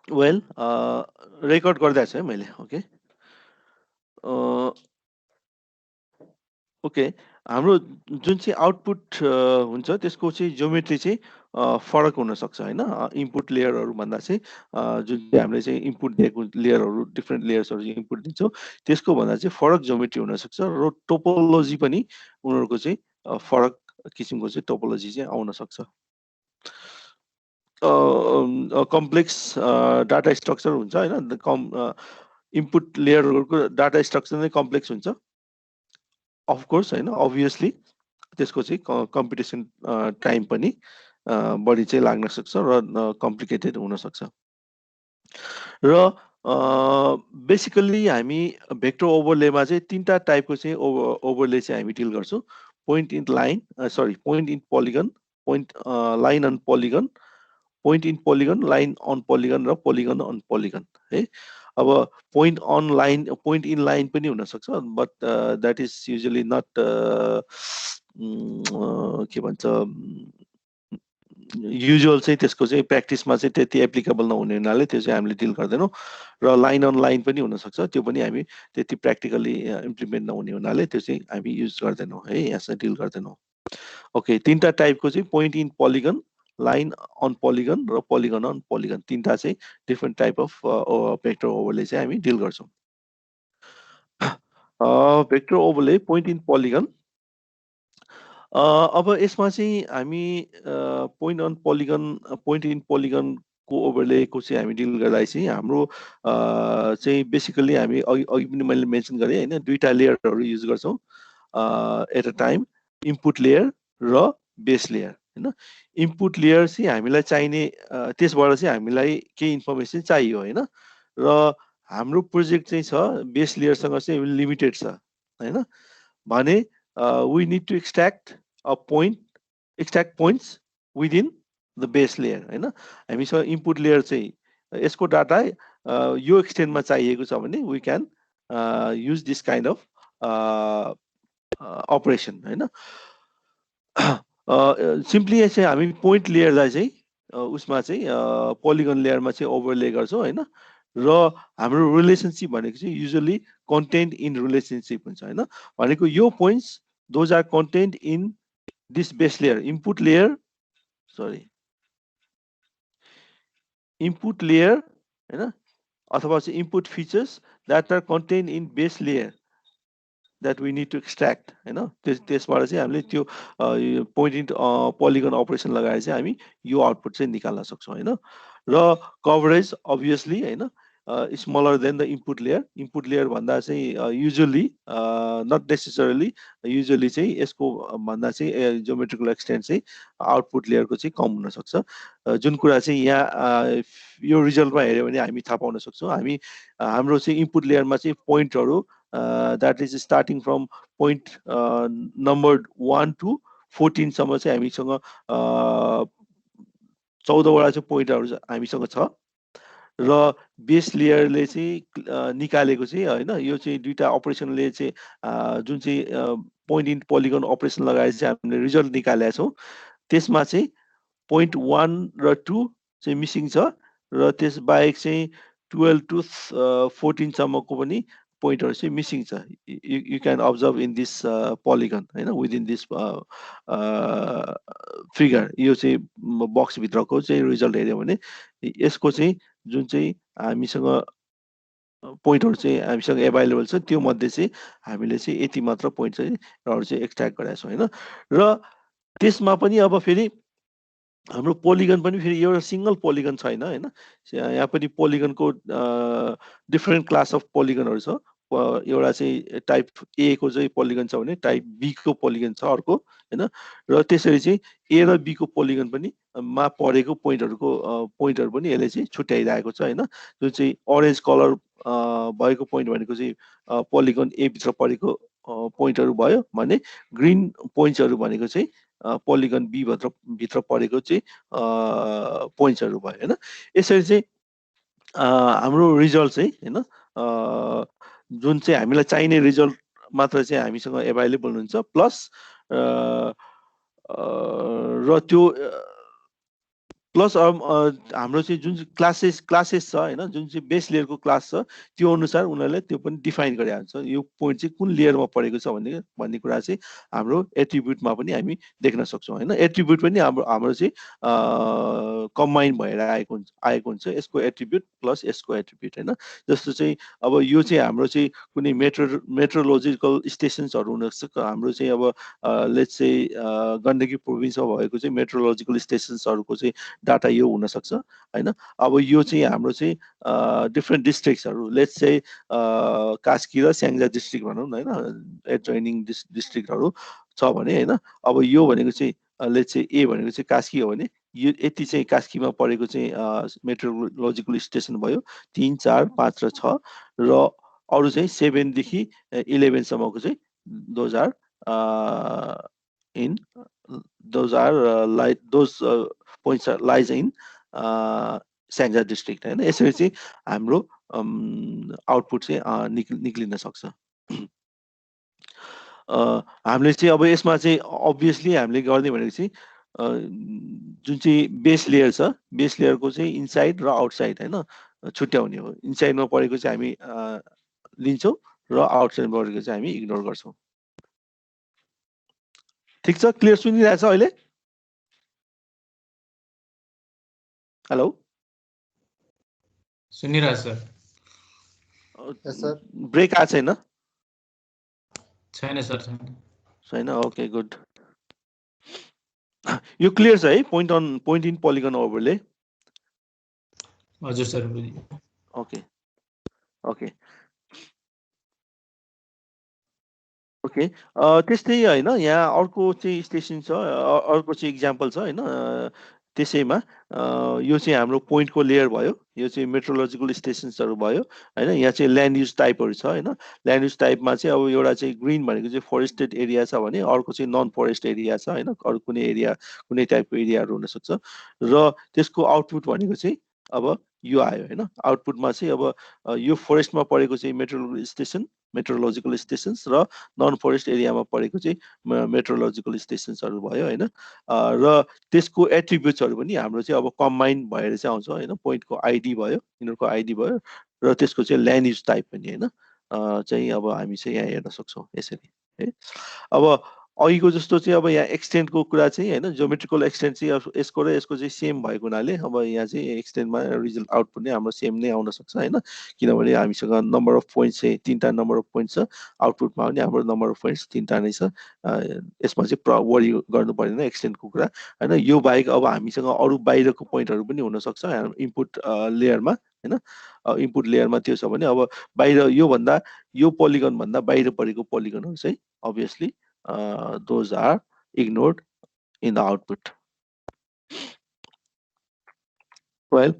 Well record गर्दैछ है मैले ओके ओके हाम्रो जुन चाहिँ आउटपुट हुन्छ त्यसको चाहिँ ज्योमेट्री चाहिँ फरक हुनसक्छ होइन इनपुट लेयरहरू भन्दा चाहिँ जुन चाहिँ हामीले चाहिँ इनपुट दिएको लेयरहरू डिफ्रेन्ट लेयर्सहरू इनपुट दिन्छौँ त्यसको भन्दा चाहिँ फरक ज्योमेट्री हुनसक्छ र टोपोलोजी पनि उनीहरूको चाहिँ फरक किसिमको चाहिँ टोपोलोजी चाहिँ आउन सक्छ कम्प्लेक्स डाटा स्ट्रक्चर हुन्छ होइन इनपुट लेयरहरूको डाटा स्ट्रक्चर नै कम्प्लेक्स हुन्छ अफकोर्स होइन अभियसली त्यसको चाहिँ कम्पिटिसन टाइम पनि बढी चाहिँ लाग्न सक्छ र कम्प्लिकेटेड हुनसक्छ र बेसिकल्ली हामी भेक्टर ओभरलेमा चाहिँ तीनटा टाइपको चाहिँ ओभरले चाहिँ हामी डिल गर्छौँ point in line point in polygon point line on polygon point in polygon line on polygon र पोलिगन अन पोलिगन है अब पोइन्ट इन लाइन पनि हुनसक्छ but that is usually not के भन्छ युजुअल चाहिँ त्यसको चाहिँ प्र्याक्टिसमा चाहिँ त्यति एप्लिकेबल नहुने हुनाले त्यो चाहिँ हामीले डिल गर्दैनौँ र लाइन अन लाइन पनि हुनसक्छ त्यो पनि हामी त्यति प्र्याक्टिकली इम्प्लिमेन्ट नहुने हुनाले त्यो चाहिँ हामी युज गर्दैनौँ है यहाँ डिल गर्दैनौँ ओके तीनटा टाइपको चाहिँ point in polygon line on polygon र पोलिगन अन पोलिगन तीनटा चाहिँ different type of vector overlay चाहिँ हामी डिल गर्छौँ vector overlay point in polygon अब यसमा चाहिँ हामी पोइन्ट इन पोलिगनको ओभरलेको चाहिँ हामी डिल गर्दा चाहिँ हाम्रो चाहिँ बेसिकली हामी अघि पनि मैले मेन्सन गरेँ होइन दुईटा लेयरहरू युज गर्छौँ at a time input layer र बेस लेयर होइन इनपुट लेयर चाहिँ हामीलाई चाहिने त्यसबाट चाहिँ हामीलाई केही इन्फर्मेसन चाहियो होइन र हाम्रो प्रोजेक्ट चाहिँ छ बेस लेयरसँग चाहिँ लिमिटेड छ होइन भने we need to extract points within the base layer होइन हामीसँग इनपुट लेयर चाहिँ यसको डाटा यो एक्सटेन्डमा चाहिएको छ भने we can use this kind of operation होइन सिम्पली चाहिँ हामी पोइन्ट लेयरलाई चाहिँ उसमा चाहिँ पोलिगन लेयरमा चाहिँ ओभरले गर्छौँ होइन र हाम्रो रिलेसनसिप भनेको चाहिँ युजुअली कन्टेन्ट इन रिलेसनसिप हुन्छ होइन भनेको यो points those are contained in this base layer input layer होइन अथवा चाहिँ input features that are contained in base layer that we need to extract होइन त्यसबाट चाहिँ हामीले त्यो पोइन्ट इन पोलिगन अपरेसन लगाएर चाहिँ हामी यो आउटपुट चाहिँ निकाल्न सक्छौँ होइन र कभरेज अभियसली होइन smaller than the input layer भन्दा चाहिँ युजुअली नट नेसेसरली युजुअली चाहिँ यसको भन्दा चाहिँ ज्योमेट्रिकल एक्सटेन्ट चाहिँ आउटपुट लेयरको चाहिँ कम हुनसक्छ जुन कुरा चाहिँ यहाँ यो रिजल्टमा हेऱ्यो भने हामी थाहा पाउन सक्छौँ हामी हाम्रो चाहिँ इनपुट लेयरमा चाहिँ पोइन्टहरू that is starting from point number 1 to 14 सम्म चाहिँ हामीसँग 14वटा चाहिँ पोइन्टहरू हामीसँग छ र बेस लेयरले चाहिँ निकालेको चाहिँ होइन यो चाहिँ दुईटा अपरेसनले चाहिँ जुन चाहिँ पोइन्ट इन पोलिगन अपरेसन लगाएर चाहिँ हामीले रिजल्ट निकालेका छौँ त्यसमा चाहिँ पोइन्ट 1 र 2 चाहिँ मिसिङ छ र त्यसबाहेक चाहिँ 12 to 14 सम्मको पनि पोइन्टहरू चाहिँ मिसिङ छ you can observe in this polygon होइन विदिन दिस फिगर यो चाहिँ बक्सभित्रको चाहिँ रिजल्ट हेऱ्यो भने यसको चाहिँ जुन चाहिँ हामीसँग पोइन्टहरू चाहिँ हामीसँग एभाइलेबल छ त्यो मध्ये चाहिँ हामीले चाहिँ यति मात्र पोइन्ट चाहिँ एक्सट्र्याक्ट गरेका छौँ होइन र त्यसमा पनि अब फेरि हाम्रो पोलिगन पनि फेरि एउटा सिङ्गल पोलिगन छैन होइन यहाँ पनि पोलिगनको डिफ्रेन्ट क्लास अफ पोलिगनहरू छ एउटा चाहिँ टाइप ए को चाहिँ पोलिगन छ भने टाइप बी को पोलिगन छ अर्को होइन र त्यसरी चाहिँ ए र बी को पोलिगन पनि मा परेको पोइन्टहरू पनि यसले चाहिँ छुट्याइरहेको छ होइन जुन चाहिँ अरेन्ज कलर भएको पोइन्ट भनेको चाहिँ पोलिगन ए भित्र परेको पोइन्टहरू भयो भने ग्रिन पोइन्ट्सहरू भनेको चाहिँ पोलिगन बी भित्र परेको चाहिँ पोइन्ट्सहरू भयो होइन यसरी चाहिँ हाम्रो रिजल्ट चाहिँ होइन जुन चाहिँ हामीलाई चाहिने रिजल्ट मात्र चाहिँ हामीसँग एभाइलेबल हुन्छ प्लस र त्यो प्लस हाम्रो चाहिँ जुन चाहिँ क्लासेस छ होइन, जुन चाहिँ बेस लेयरको क्लास छ त्यो अनुसार उनीहरूले त्यो पनि डिफाइन गरेको हुन्छ, यो पोइन्ट चाहिँ कुन लेयरमा परेको छ भन्ने कुरा चाहिँ हाम्रो एट्रिब्युटमा पनि हामी देख्न सक्छौँ होइन। एट्रिब्युट पनि हाम्रो चाहिँ कम्बाइन भएर आएको हुन्छ यसको एट्रिब्युट प्लस यसको एट्रिब्युट होइन। जस्तो चाहिँ अब यो चाहिँ हाम्रो चाहिँ कुनै मेट्रोलोजिकल स्टेसन्सहरू हुनसक्छ, हाम्रो चाहिँ अब लेट्स चाहिँ गण्डकी प्रोभिन्समा भएको चाहिँ मेट्रोलोजिकल स्टेसन्सहरूको चाहिँ डाटा यो हुनसक्छ होइन। अब यो चाहिँ हाम्रो चाहिँ डिफ्रेन्ट डिस्ट्रिक्ट्सहरू लेट्स चाहिँ कास्की र स्याङ्जा डिस्ट्रिक्ट भनौँ न होइन, एडजोइनिङ डिस्ट्रिक्टहरू छ भने होइन। अब यो भनेको चाहिँ लेट्स चाहिँ ए भनेको चाहिँ कास्की हो भने यो यति चाहिँ कास्कीमा परेको चाहिँ मेट्रोलोजिकल स्टेसन भयो 3, 4, 5 र 6 र अरू चाहिँ 7देखि 11सम्मको चाहिँ those are in those are those points lies in Syangja district होइन। यसरी चाहिँ हाम्रो आउटपुट चाहिँ निक्लिन सक्छ। हामीले चाहिँ अब यसमा चाहिँ अभियसली हामीले गर्ने भनेको चाहिँ जुन चाहिँ बेस लेयर छ बेस लेयरको चाहिँ इनसाइड र आउटसाइड होइन छुट्याउने हो। इनसाइडमा परेको चाहिँ हामी लिन्छौँ र आउटसाइडमा परेको चाहिँ हामी इग्नोर गर्छौँ। ठिक छ, क्लियर सुनिरहेछ अहिले? Hello सुनिरहेछ sir. ब्रेक आएको छैन? छैन सर, छैन। Okay good. यो क्लियर छ है पोइन्ट इन पोलिगन ओभरले? हजुर सर। ओके ओके ओके त्यस्तै होइन। यहाँ अर्को चाहिँ स्टेसन छ, अर्को चाहिँ इक्जाम्पल छ होइन। त्यसैमा यो चाहिँ हाम्रो पोइन्टको लेयर भयो, यो चाहिँ मेट्रोलोजिकल स्टेसन्सहरू भयो होइन। यहाँ चाहिँ ल्यान्ड युज टाइपहरू छ होइन। ल्यान्ड युज टाइपमा चाहिँ अब एउटा चाहिँ ग्रिन भनेको चाहिँ फरेस्टेड एरिया छ भने अर्को चाहिँ नन फरेस्ट एरिया छ होइन। अरू कुनै एरिया कुनै टाइपको एरियाहरू हुनसक्छ र त्यसको आउटपुट भनेको चाहिँ अब यो आयो होइन। आउटपुटमा चाहिँ अब यो फरेस्टमा परेको चाहिँ मेट्रोलोजिकल स्टेसन्स र नन फरेस्ट एरियामा परेको चाहिँ मेट्रोलोजिकल स्टेसन्सहरू भयो होइन। र त्यसको एट्रिब्युट्सहरू पनि हाम्रो चाहिँ अब कम्बाइन भएर चाहिँ आउँछ होइन। पोइन्टको आइडी भयो, यिनीहरूको आइडी भयो र त्यसको चाहिँ ल्यान्ड युज टाइप पनि होइन चाहिँ अब हामी चाहिँ यहाँ हेर्न सक्छौँ यसरी है। अब अघिको जस्तो चाहिँ अब यहाँ एक्सटेन्डको कुरा चाहिँ होइन, ज्योमेट्रिकल एक्सटेन्ड चाहिँ अब यसको र यसको चाहिँ सेम भएको हुनाले अब यहाँ चाहिँ एक्सटेन्डमा रिजल्ट आउटपुट नै हाम्रो सेम नै आउन सक्छ होइन। किनभने हामीसँग नम्बर अफ पोइन्ट्स चाहिँ 3टा नम्बर अफ पोइन्ट्स छ, आउटपुटमा पनि हाम्रो नम्बर अफ पोइन्ट्स 3टा नै छ। यसमा चाहिँ वरि गर्नु पर्दैन एक्सटेन्डको कुरा होइन। यो बाहेक अब हामीसँग अरू बाहिरको पोइन्टहरू पनि हुनसक्छ इनपुट लेयरमा होइन। इनपुट लेयरमा त्यो छ भने अब बाहिर यो पोलिगन भन्दा बाहिर परेको पोलिगनहरू चाहिँ obviously those are ignored in the output. Well,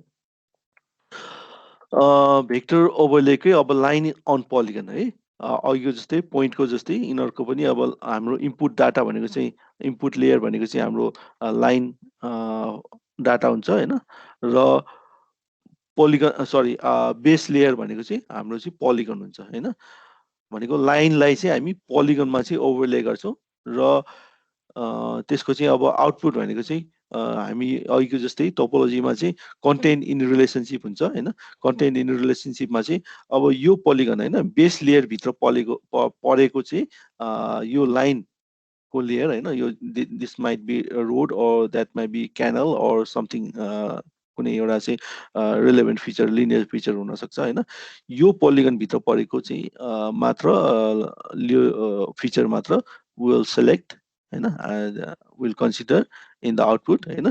vector ओभरलेकै अब लाइन अन पोलिगन है। अघिको जस्तै पोइन्टको जस्तै यिनीहरूको पनि अब हाम्रो इनपुट डाटा भनेको चाहिँ इनपुट लेयर भनेको चाहिँ हाम्रो लाइन डाटा हुन्छ होइन। र पोलिगन बेस लेयर भनेको चाहिँ हाम्रो चाहिँ पोलिगन हुन्छ होइन। भनेको लाइनलाई चाहिँ हामी पोलिगनमा चाहिँ ओभरले गर्छौँ र त्यसको चाहिँ अब आउटपुट भनेको चाहिँ हामी अघिको जस्तै टोपोलोजीमा चाहिँ कन्टेन्ट इन रिलेसनसिप हुन्छ होइन। कन्टेन्ट इन रिलेसनसिपमा चाहिँ अब यो पोलिगन होइन बेस लेयरभित्र परेको चाहिँ यो लाइनको लेयर होइन। यो this might be road or that might be canal or something कुनै एउटा चाहिँ रिलेभेन्ट फिचर लिनियर फिचर हुनसक्छ होइन। यो पोलिगनभित्र परेको चाहिँ मात्र फिचर मात्र विल सेलेक्ट होइन, will consider in the output होइन।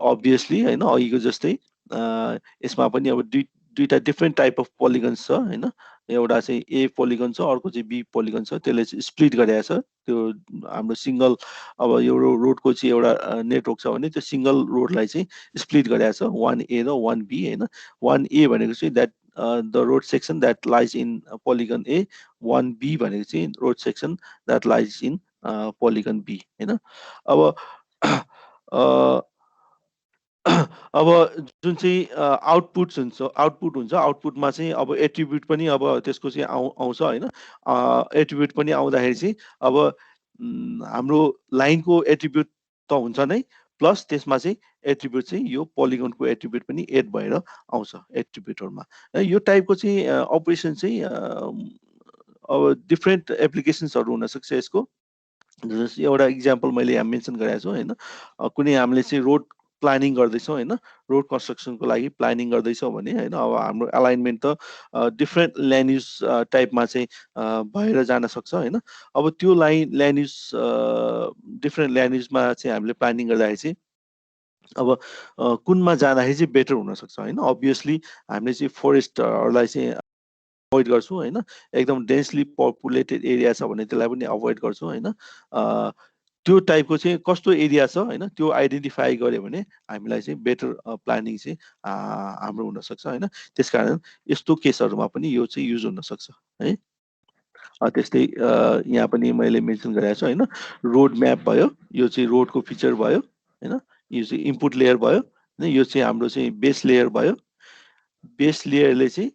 अभियसली होइन अघिको जस्तै यसमा पनि अब दुईटा डिफ्रेन्ट टाइप अफ पोलिगन्स छ होइन। एउटा चाहिँ ए पोलिगन छ, अर्को चाहिँ बी पोलिगन छ। त्यसले चाहिँ स्प्लिट गरेको छ त्यो हाम्रो सिङ्गल। अब यो रोडको चाहिँ एउटा नेटवर्क छ भने त्यो सिङ्गल रोडलाई चाहिँ स्प्लिट गरेको छ 1A र 1B होइन। 1A भनेको चाहिँ that the road section that lies in polygon A, 1B भनेको चाहिँ road section that lies in polygon B होइन। अब जुन चाहिँ आउटपुट हुन्छ आउटपुटमा चाहिँ अब एट्रिब्युट पनि अब त्यसको चाहिँ आउँछ होइन। एट्रिब्युट पनि आउँदाखेरि चाहिँ अब हाम्रो लाइनको एट्रिब्युट त हुन्छ नै, प्लस त्यसमा चाहिँ एट्रिब्युट चाहिँ यो पोलिगनको एट्रिब्युट पनि एड भएर आउँछ एट्रिब्युटहरुमा। यो टाइपको चाहिँ अपरेसन चाहिँ अब डिफ्रेन्ट एप्लिकेसन्सहरु हुन सक्छ यसको। जस्तै एउटा इक्जाम्पल मैले यहाँ मेन्सन गरेको छु हैन। कुनै हामीले चाहिँ रोड प्लानिङ गर्दैछौँ हैन, रोड कन्स्ट्रक्सनको लागि प्लानिङ गर्दैछौँ भने हैन, अब हाम्रो एलाइनमेन्ट त डिफ्रेन्ट ल्यान्ड युज टाइपमा चाहिँ भएर जान सक्छ हैन। अब त्यो ल्यान्ड युज डिफ्रेन्ट ल्यान्ड युजमा चाहिँ हामीले प्लानिङ गर्दाखेरि चाहिँ अब कुनमा जाँदाखेरि चाहिँ बेटर हुनसक्छ हैन। अभियसली हामीले चाहिँ फरेस्टहरूलाई चाहिँ अभोइड गर्छौँ हैन। एकदम डेन्सली पपुलेटेड एरिया छ भने त्यसलाई पनि अभोइड गर्छौँ हैन। त्यो टाइपको चाहिँ कस्तो एरिया छ हैन, त्यो आइडेन्टिफाई गर्यो भने हामीलाई चाहिँ बेटर प्लानिङ चाहिँ हाम्रो हुनसक्छ हैन। त्यसकारण यस्तो केसहरूमा पनि यो चाहिँ युज हुनसक्छ है। त्यस्तै यहाँ पनि मैले मेन्सन गरेको छु हैन। रोड म्याप भयो, यो चाहिँ रोडको फिचर भयो हैन। यो चाहिँ इनपुट लेयर भयो, यो चाहिँ हाम्रो चाहिँ बेस लेयर भयो। बेस लेयरले चाहिँ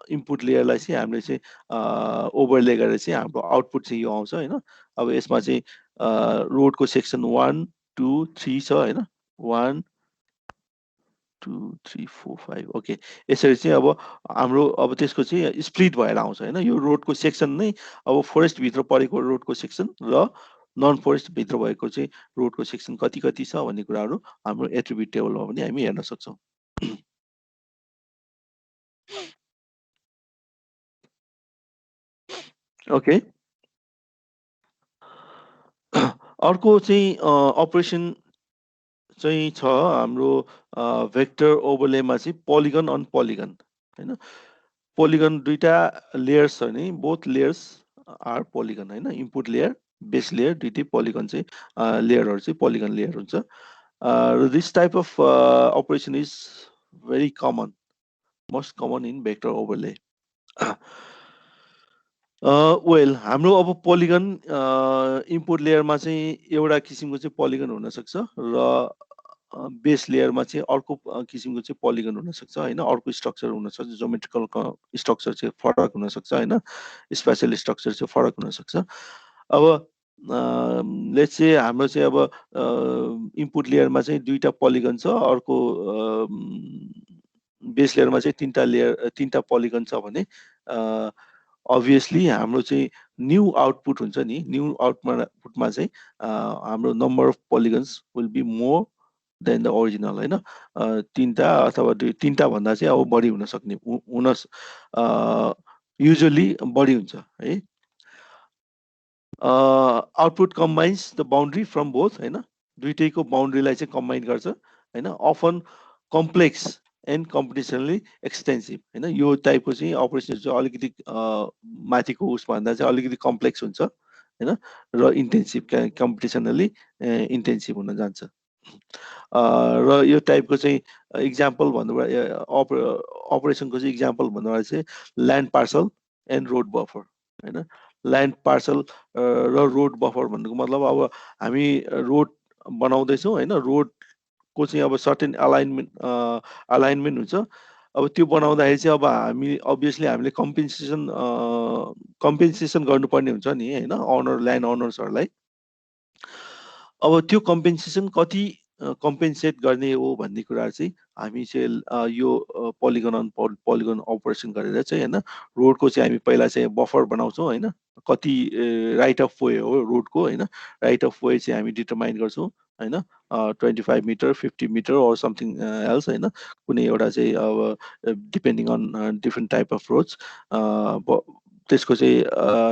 इनपुट लेयरलाई चाहिँ हामीले चाहिँ ओभरले गरेर चाहिँ हाम्रो आउटपुट चाहिँ यो आउँछ हैन। अब यसमा चाहिँ रोडको सेक्सन 1 2 3 छ हैन। 1 2 3 4 5 ओके। यसरी चाहिँ अब हाम्रो अब त्यसको चाहिँ स्प्लिट भएर आउँछ हैन। यो रोडको सेक्सन नै अब फरेस्ट भित्र परेको रोडको सेक्सन र नन फरेस्ट भित्र भएको चाहिँ रोडको सेक्सन कति कति छ भन्ने कुराहरू हाम्रो एट्रिब्युट टेबलमा पनि हामी हेर्न सक्छौँ। ओके। अर्को चाहिँ अपरेसन चाहिँ छ हाम्रो भेक्टर ओभरलेमा चाहिँ पोलिगन अन पोलिगन हैन। पोलिगन दुईटा लेयर्स छ नि, बोथ लेयर्स आर पोलिगन हैन। इनपुट लेयर बेस लेयर दुईटै पोलिगन चाहिँ लेयरहरू चाहिँ पोलिगन लेयर हुन्छ। This type of operation is very common, most common in vector overlay. Well हाम्रो अब पोलिगन इनपुट लेयरमा चाहिँ एउटा किसिमको चाहिँ पोलिगन हुनसक्छ र बेस लेयरमा चाहिँ अर्को किसिमको चाहिँ पोलिगन हुनसक्छ होइन। अर्को स्ट्रक्चर हुनसक्छ, जोमेट्रिकल स्ट्रक्चर चाहिँ फरक हुनसक्छ होइन, स्पेसल स्ट्रक्चर चाहिँ फरक हुनसक्छ। अब लेट्स से हाम्रो चाहिँ अब इनपुट लेयरमा चाहिँ दुईटा पोलिगन छ, अर्को बेस लेयरमा चाहिँ तिनटा पोलिगन छ भने अभियसली हाम्रो चाहिँ न्यू आउटपुट हुन्छ नि, न्यू आउटपुटमा चाहिँ हाम्रो number of polygons will be more than the original होइन। तिनटा अथवा तिनटा भन्दा चाहिँ अब बढी हुन सक्ने युजली बढी हुन्छ है। Output combines the boundary from both होइन, दुइटैको बााउन्ड्रीलाई चाहिँ कम्बाइन गर्छ होइन। Often complex and computationally extensive होइन। यो टाइपको चाहिँ अपरेसन चाहिँ अलिकति माथिको उसभन्दा चाहिँ अलिकति कम्प्लेक्स हुन्छ होइन र इन्टेन्सिभ कम्पिटिसनली इन्टेन्सिभ हुन जान्छ। र यो टाइपको चाहिँ इक्जाम्पल भन्नुभयो अपरेसनको चाहिँ इक्जाम्पल भन्नुभयो चाहिँ land parcel and road buffer होइन। ल्यान्ड पार्सल र रोड बफर भन्नुको मतलब अब हामी रोड बनाउँदैछौँ होइन, रोडको चाहिँ अब सर्टेन अलाइनमेन्ट हुन्छ। अब त्यो बनाउँदाखेरि चाहिँ अब हामी अभियसली हामीले कम्पेन्सेसन गर्नुपर्ने हुन्छ नि होइन ल्यान्ड ओनर्सहरूलाई। अब त्यो कम्पेन्सेसन कति कम्पेन्सेट गर्ने हो भन्ने कुरा चाहिँ हामी चाहिँ यो पोलिगन अन पोलिगन अपरेसन गरेर चाहिँ होइन, रोडको चाहिँ हामी पहिला चाहिँ बफर बनाउँछौँ होइन। कति राइट अफ वे हो रोडको होइन, राइट अफ वे चाहिँ हामी डिटरमाइन गर्छौँ होइन। 25 metre 50 metre or something else होइन, कुनै एउटा चाहिँ अब depending on different type of roads त्यसको चाहिँ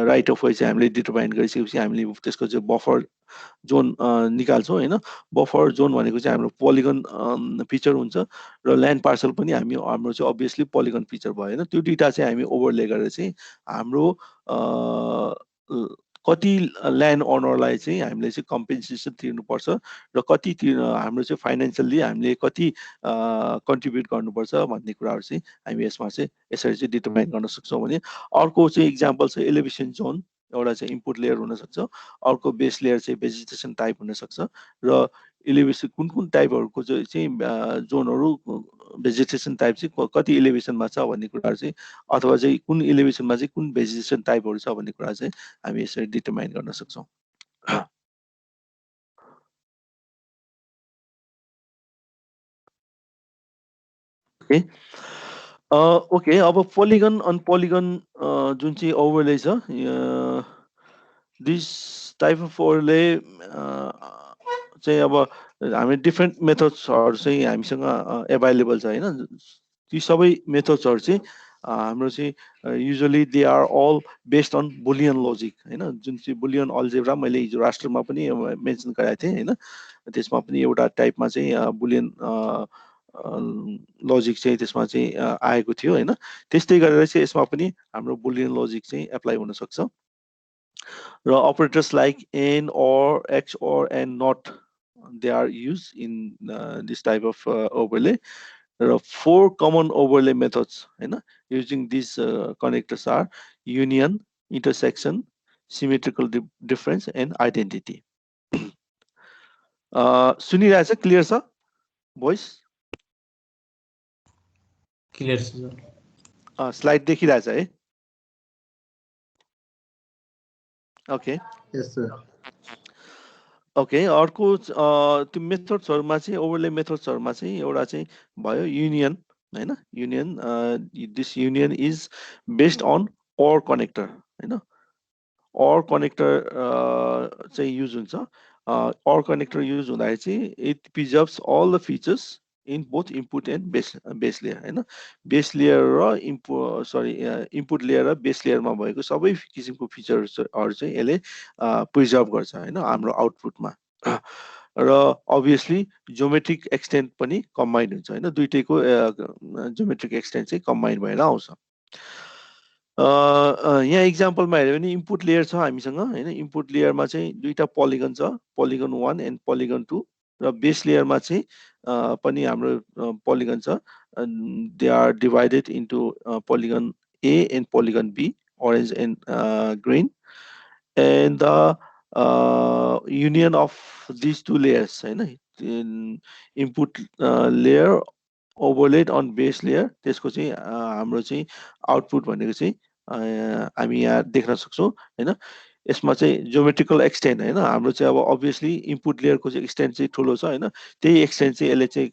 राइट अफ वे चाहिँ हामीले डिटरमाइन गरिसकेपछि हामीले त्यसको चाहिँ बफर जोन निकाल्छौँ होइन। बफर जोन भनेको चाहिँ हाम्रो पोलिगन फिचर हुन्छ र ल्यान्ड पार्सल पनि हाम्रो चाहिँ अभियसली पोलिगन फिचर भयो होइन। त्यो दुइटा चाहिँ हामी ओभरले गरेर चाहिँ हाम्रो कति ल्यान्ड ओनरलाई चाहिँ हामीले चाहिँ कम्पेन्सेसन तिर्नुपर्छ र कति हाम्रो चाहिँ फाइनेन्सियल्ली हामीले कति कन्ट्रिब्युट गर्नुपर्छ भन्ने कुराहरू चाहिँ हामी यसमा चाहिँ यसरी चाहिँ डिटरमाइन गर्न सक्छौँ भने। अर्को चाहिँ इक्जाम्पल छ एलिभेसन जोन, एउटा चाहिँ इनपुट लेयर हुनसक्छ, अर्को बेस लेयर चाहिँ भेजिटेसन टाइप हुनसक्छ र एलिभेसन कुन टाइपहरूको चाहिँ जोनहरू भेजिटेसन टाइप चाहिँ कति एलिभेसनमा छ भन्ने कुराहरू चाहिँ अथवा चाहिँ कुन एलिभेसनमा चाहिँ कुन भेजिटेसन टाइपहरू छ भन्ने कुरा चाहिँ हामी यसरी डिटरमाइन गर्न सक्छौँ। ओके ओके अब पोलिगन अन पोलिगन जुन चाहिँ ओभरले छ दिस टाइप अफ ओभरले चाहिँ अब हामी डिफ्रेन्ट मेथड्सहरू चाहिँ हामीसँग एभाइलेबल छ होइन ती सबै मेथड्सहरू चाहिँ हाम्रो चाहिँ usually they are all based on Boolean logic होइन जुन चाहिँ बुलियन अल्जेब्रा मैले हिजो राष्ट्रमा पनि मेन्सन गराएको थिएँ होइन त्यसमा पनि एउटा टाइपमा चाहिँ बुलियन लजिक चाहिँ त्यसमा चाहिँ आएको थियो होइन त्यस्तै गरेर चाहिँ यसमा पनि हाम्रो बुलियन लजिक चाहिँ एप्लाई हुनसक्छ र operators like and or x or and not they are used in this type of overlay. There are 4 common overlay methods using these connectors are union, intersection, symmetrical difference and identity. सुनिरहेछ clear छ voice clear छ slide देखिरहेछ है okay यस sir okay अर्को त्यो मेथड्सहरुमा चाहिँ ओभरले मेथड्सहरुमा चाहिँ एउटा चाहिँ भयो युनियन हैन union this union is based on or connector हैन ओर कनेक्टर चाहिँ युज हुन्छ ओर कनेक्टर युज हुँदाखेरि चाहिँ it preserves all the features in both input and base layer हैन बेस लेयर र इनपुट लेयर र बेस लेयरमा भएको सबै किसिमको फिचर्सहरु चाहिँ यसले प्रिजर्भ गर्छ हैन हाम्रो आउटपुटमा र अभियसली ज्योमेट्रिक एक्सटेन्ट पनि कम्बाइन हुन्छ हैन दुईटैको ज्योमेट्रिक एक्सटेन्ट चाहिँ कम्बाइन भएर आउँछ यहाँ इक्जाम्पलमा हेर्यो भने इनपुट लेयर छ हामीसँग हैन इनपुट लेयरमा चाहिँ दुईटा पोलिगन छ पोलिगन 1 एन्ड पोलिगन 2 र बेस लेयरमा चाहिँ पनि हाम्रो पोलिगन छ they are divided into polygon A and polygon B, orange and green, and the union of these two layers, in input layer overlaid on base layer, त्यसको चाहिँ हाम्रो चाहिँ output भनेको चाहिँ हामी यहाँ देख्न सक्छौँ हैन यसमा चाहिँ ज्योमेट्रिकल एक्सटेन्ट हैन हाम्रो चाहिँ अब अभियसली इनपुट लेयरको चाहिँ एक्सटेन्ट चाहिँ ठुलो छ हैन त्यही एक्सटेन्ट चाहिँ यसले चाहिँ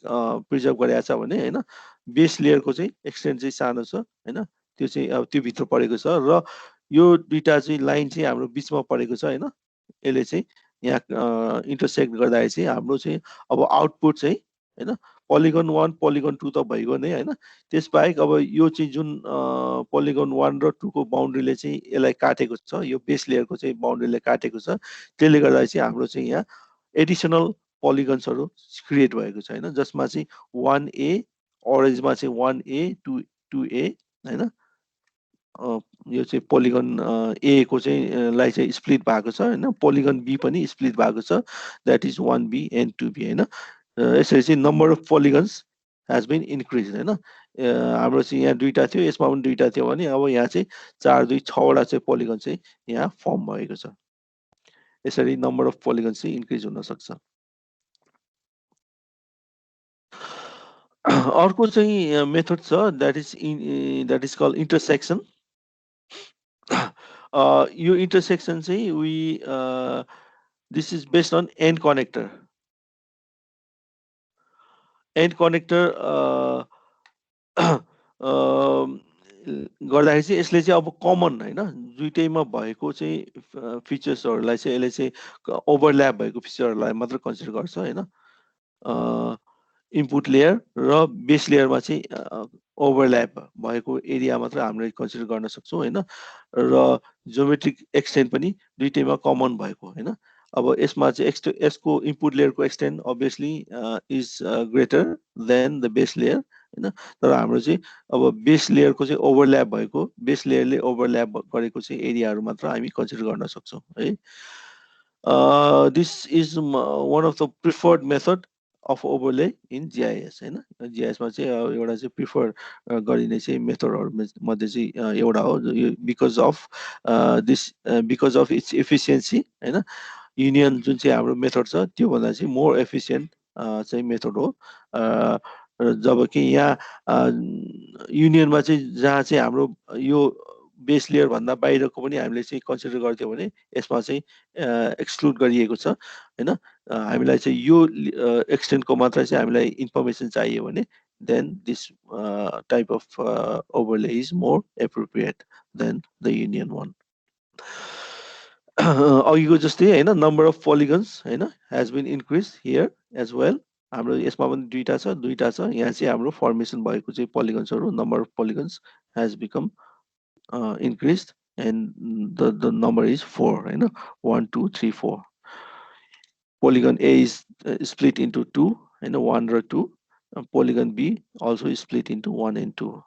प्रिजर्भ गरेको छ भने हैन बेस लेयरको चाहिँ एक्सटेन्ट चाहिँ सानो छ हैन त्यो चाहिँ अब त्यो भित्र परेको छ र यो दुईटा चाहिँ लाइन चाहिँ हाम्रो बीचमा परेको छ हैन यसले चाहिँ यहाँ इन्टरसेक्ट गर्दाखेरि चाहिँ हाम्रो चाहिँ अब आउटपुट चाहिँ हैन पोलिगन 1 पोलिगन 2 त भइगयो नै हैन त्यसबाहेक अब यो चाहिँ जुन पोलिगन 1 र 2 को बाउन्ड्रीले चाहिँ यसलाई काटेको छ यो बेस लेयरको चाहिँ बाउन्ड्रीले काटेको छ त्यसले गर्दा चाहिँ हाम्रो चाहिँ यहाँ एडिसनल पोलिगन्सहरु क्रिएट भएको छ हैन जसमा चाहिँ 1A ओरेन्जमा चाहिँ 1A 2A हैन यो चाहिँ पोलिगन A को चाहिँ लाई चाहिँ स्प्लिट भएको छ हैन पोलिगन B पनि स्प्लिट भएको छ that is 1B and 2B हैन यसरी चाहिँ number of polygons has been increase हैन हाम्रो चाहिँ यहाँ दुईटा थियो यसमा पनि दुईटा थियो भने अब यहाँ चाहिँ 4 2 6 वटा चाहिँ पोलिगन चाहिँ यहाँ फर्म भएको छ यसरी नम्बर अफ पोलिगन्स चाहिँ इन्क्रिज हुन सक्छ अर्को चाहिँ मेथड छ दैट इज कॉल्ड इंटरसेक्शन यो इंटरसेक्शन चाहिँ we this is based on and connector and connector गर्दाखेरि चाहिँ यसले चाहिँ अब कमन हैन दुईटैमा भएको चाहिँ फिचर्सहरुलाई चाहिँ यसले चाहिँ ओभरल्याप भएको फिचरहरुलाई मात्र कन्सिडर गर्छ हैन इनपुट लेयर र बेस लेयरमा चाहिँ ओभरल्याप भएको एरिया मात्र हामीले कन्सिडर गर्न सक्छौं हैन र ज्योमेट्रिक एक्सटेन्ट पनि दुईटैमा कमन भएको हैन अब यसमा चाहिँ यसको इनपुट लेयरको extent obviously is greater than the base layer हैन तर हाम्रो चाहिँ अब बेस लेयरको चाहिँ ओभरल्याप भएको बेस लेयरले ओभरल्याप गरेको चाहिँ एरियाहरु मात्र हामी कन्सिडर गर्न सक्छौं है this is one of the preferred method of overlay in GIS हैन GIS मा चाहिँ एउटा चाहिँ प्रिफर गरिने चाहिँ मेथडहरु मध्ये चाहिँ एउटा हो बिकज अफ इट्स एफिसिएन्सी हैन युनियन जुन चाहिँ हाम्रो मेथड छ त्यो भन्दा चाहिँ मोर एफिसिएन्ट चाहिँ मेथड हो जबकि यहाँ युनियनमा चाहिँ जहाँ चाहिँ हाम्रो यो बेस लेयर भन्दा बाहिरको पनि हामीले चाहिँ कन्सिडर गर्थ्यौं भने यसमा चाहिँ एक्सक्लुड गरिएको छ हैन हामीलाई चाहिँ यो एक्सटेन्टको मात्र चाहिँ हामीलाई इन्फर्मेसन चाहियो भने then this type of overlay is more appropriate than the union one. अघिको जस्तै हैन number of polygons हैन has been increased here as well. हाम्रो यसमा पनि दुईटा छ यहाँ चाहिँ हाम्रो formation भएको चाहिँ polygonsहरु number of polygons has become increased and the number is 4 हैन 1 2 3 4. Polygon A is split into 2 and 1 or 2. Polygon B also is split into 1 and 2.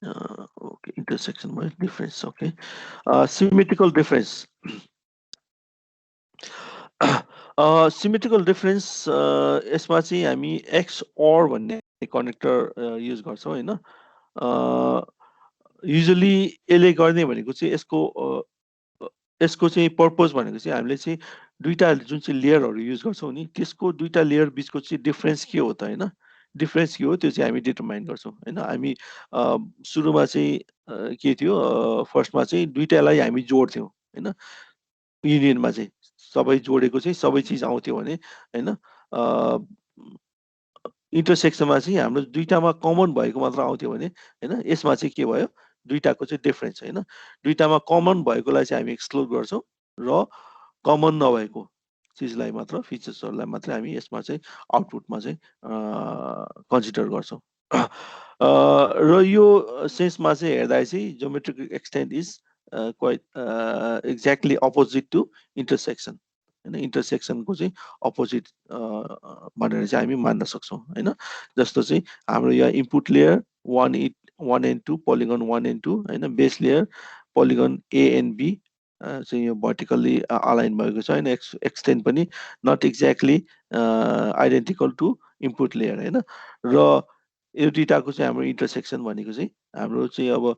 Okay, intersection by difference. Okay, symmetrical difference. Symmetrical difference यसमा चाहिँ हामी XOR भन्ने connector use गर्छौं हैन. Usually यसले गर्ने भनेको चाहिँ यसको चाहिँ पर्पस भनेको चाहिँ हामीले चाहिँ दुईटा जुन चाहिँ लेयरहरु युज गर्छौं नि त्यसको दुईटा लेयर बीचको चाहिँ डिफरेन्स के हो त हैन. डिफरेन्स के हो त्यो चाहिँ हामी डिटरमाइन गर्छौं हैन. हामी सुरुमा चाहिँ के थियो फर्स्टमा चाहिँ दुईटालाई हामी जोड्थ्यौं हैन. युनियनमा चाहिँ सबै जोडेको चाहिँ सबै चीज आउँथ्यो भने हैन. इन्टरसेक्सनमा चाहिँ हाम्रो दुईटामा कमन भएको मात्र आउँथ्यो भने हैन. यसमा चाहिँ के भयो दुईटाको चाहिँ डिफरेन्स हैन. दुईटामा कमन भएकोलाई चाहिँ हामी एक्सक्लुड गर्छौं र कमन नभएको चीजलाई मात्र फिचर्सहरुलाई मात्र हामी यसमा चाहिँ आउटपुटमा चाहिँ कन्सिडर गर्छौं. र यो सेन्समा चाहिँ हेर्दा चाहिँ geometric extent is quite exactly opposite to intersection हैन. इन्टरसेक्सनको चाहिँ अपोजिट भनेर चाहिँ हामी मान्न सक्छौं हैन. जस्तो चाहिँ हाम्रो यहाँ input layer 1 and 2 polygon 1 and 2 हैन. Base layer polygon A and B चाहिँ यो vertically align भएको छ हैन. एक्सटेन्ड पनि not exactly identical to input layer हैन. र यो दुईटाको चाहिँ हाम्रो इन्टरसेक्सन भनेको चाहिँ हाम्रो चाहिँ अब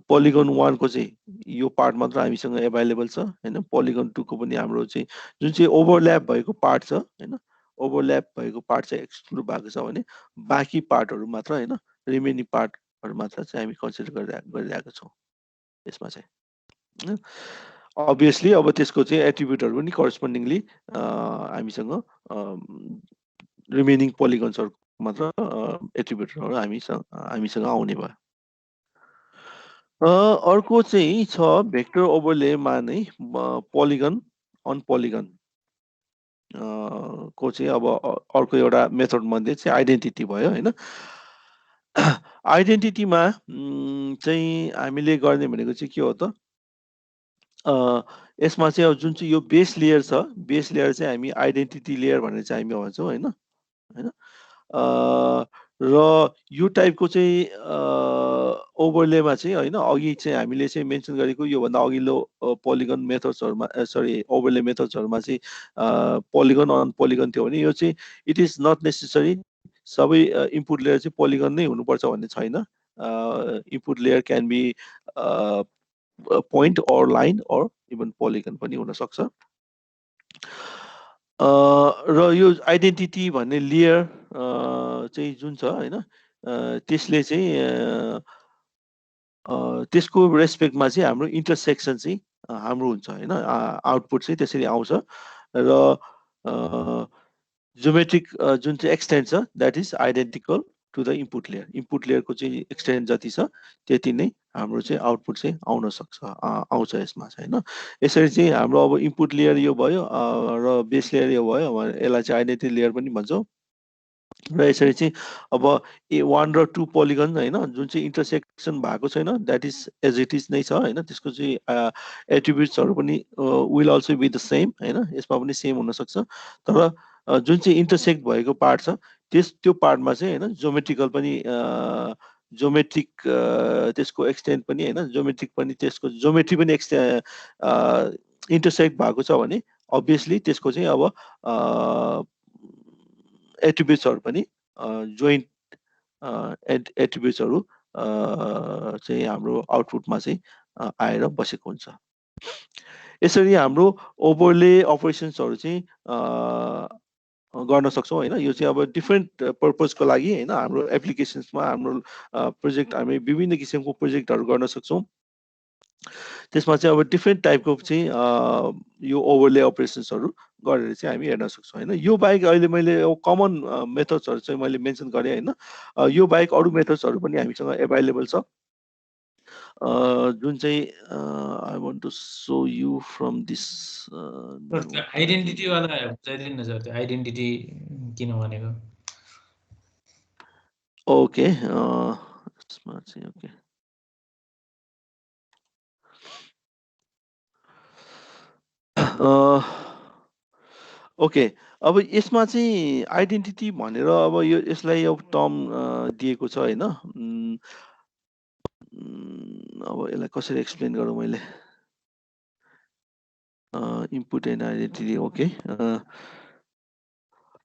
पोलिगन 1 को चाहिँ यो पार्ट मात्र हामीसँग अवेलेबल छ हैन. पोलिगन 2 को पनि हाम्रो चाहिँ जुन चाहिँ ओभरल्याप भएको पार्ट छ हैन. ओभरल्याप भएको पार्ट चाहिँ एक्सक्लुड भएको छ भने बाँकी पार्टहरु मात्र हैन रिमेनिङ पार्टहरु मात्र चाहिँ हामी कन्सिडर गरिरहेका छौं यसमा चाहिँ. obviously अब त्यसको चाहिँ एट्रिब्युटहरु पनि करस्पोन्डिङली हामीसँग रिमेनिङ पोलिगन्सहरु मात्र एट्रिब्युटहरु हामीसँग आउने भयो. अर्को चाहिँ छ भेक्टर ओभरलेमा नै पोलिगन अन पोलिगन को चाहिँ अब अर्को एउटा मेथड मध्ये चाहिँ आइडेन्टिटी भयो हैन. आइडेन्टिटीमा चाहिँ हामीले गर्ने भनेको चाहिँ के हो त यसमा चाहिँ अब जुन चाहिँ यो बेस लेयर छ बेस लेयर चाहिँ हामी आइडेन्टिटी लेयर भनेर चाहिँ हामी भन्छौं हैन. हैन र यो टाइपको चाहिँ ओभरलेमा चाहिँ हैन अघि चाहिँ हामीले चाहिँ मेन्सन गरेको यो भन्दा अघिल्लो पोलिगन मेथड्सहरुमा सरी ओभरले मेथड्सहरुमा चाहिँ पोलिगन अन पोलिगन थियो भने यो चाहिँ इट इज नट नेसेसरी सबै इनपुट लेयर चाहिँ पोलिगन नै हुनुपर्छ भन्ने छैन. Input layer can be point or line or even polygon पनि हुन सक्छ. र यो आइडेन्टिटी भन्ने लेयर चाहिँ जुन छ हैन त्यसले चाहिँ त्यसको रेस्पेक्टमा चाहिँ हाम्रो इन्टरसेक्सन चाहिँ हाम्रो हुन्छ हैन. आउटपुट चाहिँ त्यसरी आउँछ र ज्योमेट्रिक जुन चाहिँ एक्सटेन्ड छ that is identical to the input layer. इनपुट लेयरको चाहिँ एक्सटेन्ड जति छ त्यति नै हाम्रो चाहिँ आउटपुट चाहिँ आउन सक्छ आउँछ यसमा चाहिँ हैन. यसरी चाहिँ हाम्रो अब इनपुट लेयर यो भयो र बेस लेयर यो भयो. यसलाई चाहिँ आइडेन्टिटी लेयर पनि भन्छौं. र यसरी चाहिँ अब 1 र 2 पोलिगन हैन जुन चाहिँ इन्टरसेक्सन भएको छैन that is as it is नै छ हैन. त्यसको चाहिँ एट्रिब्युट्सहरु पनि will also be the same हैन. यसमा पनि सेम हुन सक्छ. तर जुन चाहिँ इन्टरसेक्ट भएको पार्ट छ त्यो पार्टमा चाहिँ हैन ज्योमेट्रिकल पनि ज्योमेट्रिक त्यसको एक्सटेन्ड पनि हैन ज्योमेट्रिक पनि त्यसको ज्योमेट्री पनि इन्टरसेक्ट भएको छ भने obviously त्यसको चाहिँ अब एट्रिब्युट्सहरु पनि जोइन्ट एट्रिब्युट्सहरु चाहिँ हाम्रो आउटपुटमा चाहिँ आएर बसेको हुन्छ. यसरी हाम्रो ओभरले अपरेसन्सहरु चाहिँ गर्न सक्छौं हैन. यो चाहिँ अब डिफरेन्ट पर्पसको लागि हैन हाम्रो एप्लिकेसन्समा हाम्रो प्रोजेक्ट हामी विभिन्न किसिमको प्रोजेक्टहरु गर्न सक्छौं. त्यसमा चाहिँ अब डिफरेन्ट टाइपको चाहिँ यो ओभरले अपरेसन्सहरु गरेर चाहिँ हामी हेर्न सक्छौँ हैन। यो बाहेक अहिले मैले कमन मेथड्सहरु चाहिँ मैले मेन्सन गरेँ हैन। यो बाहेक अरु मेथड्सहरु पनि हामीसँग एभाइलेबल छ, जुन चाहिँ I want to show you from this identity वाला बुझाइदिनु न सर, त्यो आइडेन्टिटी किन भनेको। ओके, यसमा चाहिँ ओके ओके अब यसमा चाहिँ आइडेन्टिटी भनेर अब यो यसलाई अब टर्म दिएको छ हैन। अब यसलाई कसरी एक्सप्लेन गरौँ मैले। Input and identity okay.